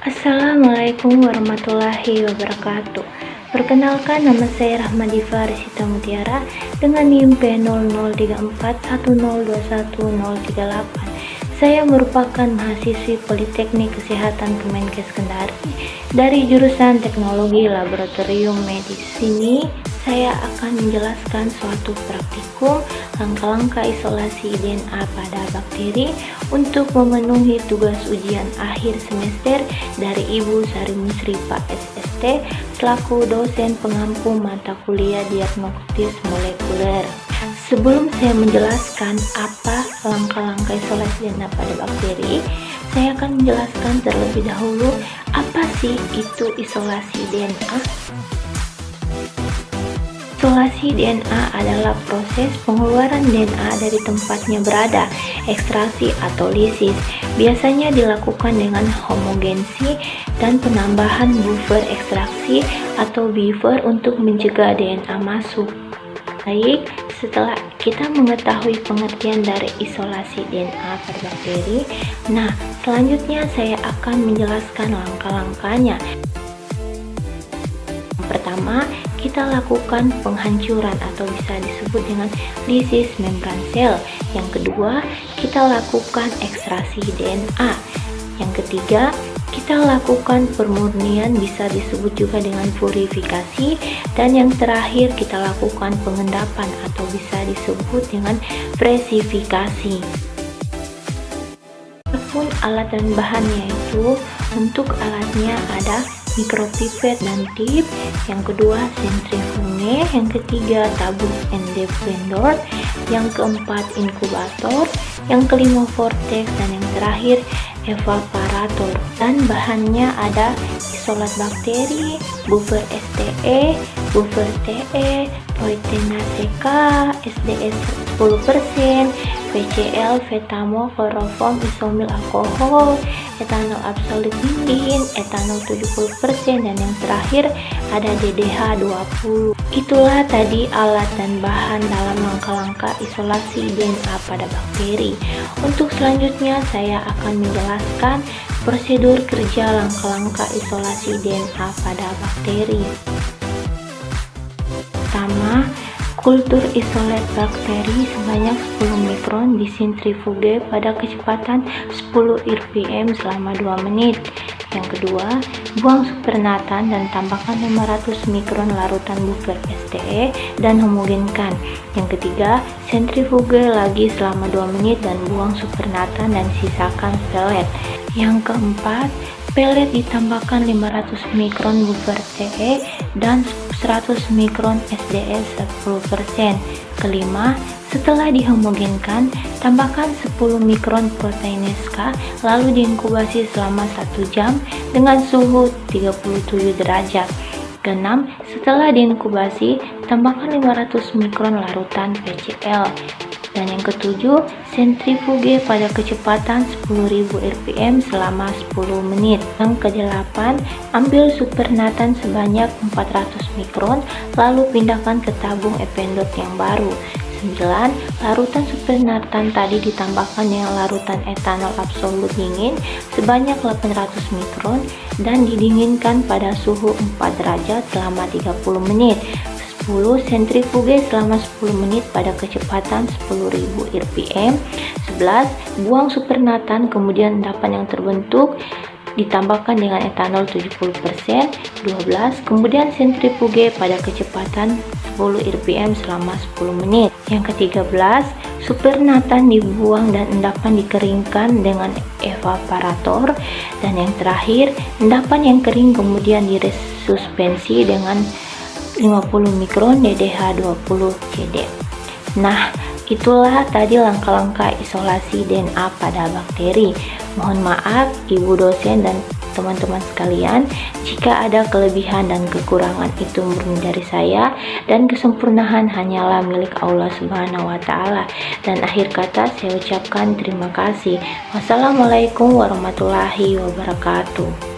Assalamualaikum warahmatullahi wabarakatuh. Perkenalkan, nama saya Rahmadifa Risita Mutiara dengan NIM P003410211038. Saya merupakan mahasiswi Politeknik Kesehatan Kemenkes Kendari dari jurusan Teknologi Laboratorium Medis. Sini saya akan menjelaskan suatu praktikum langkah-langkah isolasi DNA pada bakteri untuk memenuhi tugas ujian akhir semester dari Ibu Sari Musrifa SST selaku dosen pengampu mata kuliah diagnostis molekuler. Sebelum saya menjelaskan apa langkah-langkah isolasi DNA pada bakteri, saya akan menjelaskan terlebih dahulu apa sih itu isolasi DNA. Isolasi DNA adalah proses pengeluaran DNA dari tempatnya berada, ekstraksi atau lisis. Biasanya dilakukan dengan homogensi dan penambahan buffer ekstraksi atau buffer untuk mencegah DNA masuk. Baik, setelah kita mengetahui pengertian dari isolasi DNA pada bakteri, nah selanjutnya saya akan menjelaskan langkah-langkahnya. Pertama, kita lakukan penghancuran atau bisa disebut dengan lisis membran sel. Yang kedua, kita lakukan ekstraksi DNA. Yang ketiga, kita lakukan pemurnian, bisa disebut juga dengan purifikasi. Dan yang terakhir, kita lakukan pengendapan atau bisa disebut dengan presifikasi. Adapun alat dan bahannya itu, untuk alatnya ada mikropipet dan tip, yang kedua sentrifuge, yang ketiga tabung endependor, yang keempat inkubator, yang kelima vortex, dan yang terakhir evaparator. Dan bahannya ada isolat bakteri, buffer STE, buffer TE, proteina CK, SDS 10%, PCl, vetamol, kloroform, isomil alkohol, etanol absolut dingin, etanol 70%, dan yang terakhir ada DDH 20. Itulah tadi alat dan bahan dalam langkah-langkah isolasi DNA pada bakteri. Untuk selanjutnya saya akan menjelaskan prosedur kerja langkah-langkah isolasi DNA pada bakteri. Pertama, kultur isolat bakteri sebanyak 10 mikron di sentrifuge pada kecepatan 10 rpm selama 2 menit. Yang kedua, buang supernatan dan tambahkan 500 mikron larutan buffer STE dan homogenkan. Yang ketiga, sentrifuge lagi selama 2 menit dan buang supernatan dan sisakan pelet. Yang keempat, pelet ditambahkan 500 mikron buffer TE dan 100 mikron SDS 10%. Kelima, setelah dihomogenkan, tambahkan 10 mikron protein SK lalu diinkubasi selama 1 jam dengan suhu 37 derajat. Keenam, setelah diinkubasi, tambahkan 500 mikron larutan PCl. Dan yang ketujuh, sentrifuge pada kecepatan 10.000 rpm selama 10 menit. Yang kedelapan, ambil supernatan sebanyak 400 mikron lalu pindahkan ke tabung ependot yang baru. 9. Larutan supernatan tadi ditambahkan dengan larutan etanol absolut dingin sebanyak 800 mikron dan didinginkan pada suhu 4 derajat selama 30 menit. 10. Sentrifuge selama 10 menit pada kecepatan 10.000 rpm. 11. Buang supernatan, kemudian endapan yang terbentuk ditambahkan dengan etanol 70%. 12. Kemudian sentrifuge pada kecepatan 10 rpm selama 10 menit. Yang ke-13, supernatan dibuang dan endapan dikeringkan dengan evaparator. Dan yang terakhir, endapan yang kering kemudian diresuspensi dengan 50 mikron DDH 20 CD. Nah, itulah tadi langkah-langkah isolasi DNA pada bakteri. Mohon maaf Ibu dosen dan teman-teman sekalian jika ada kelebihan dan kekurangan, itu murni dari saya dan kesempurnaan hanyalah milik Allah Subhanahu wa taala. Dan akhir kata saya ucapkan terima kasih. Wassalamualaikum warahmatullahi wabarakatuh.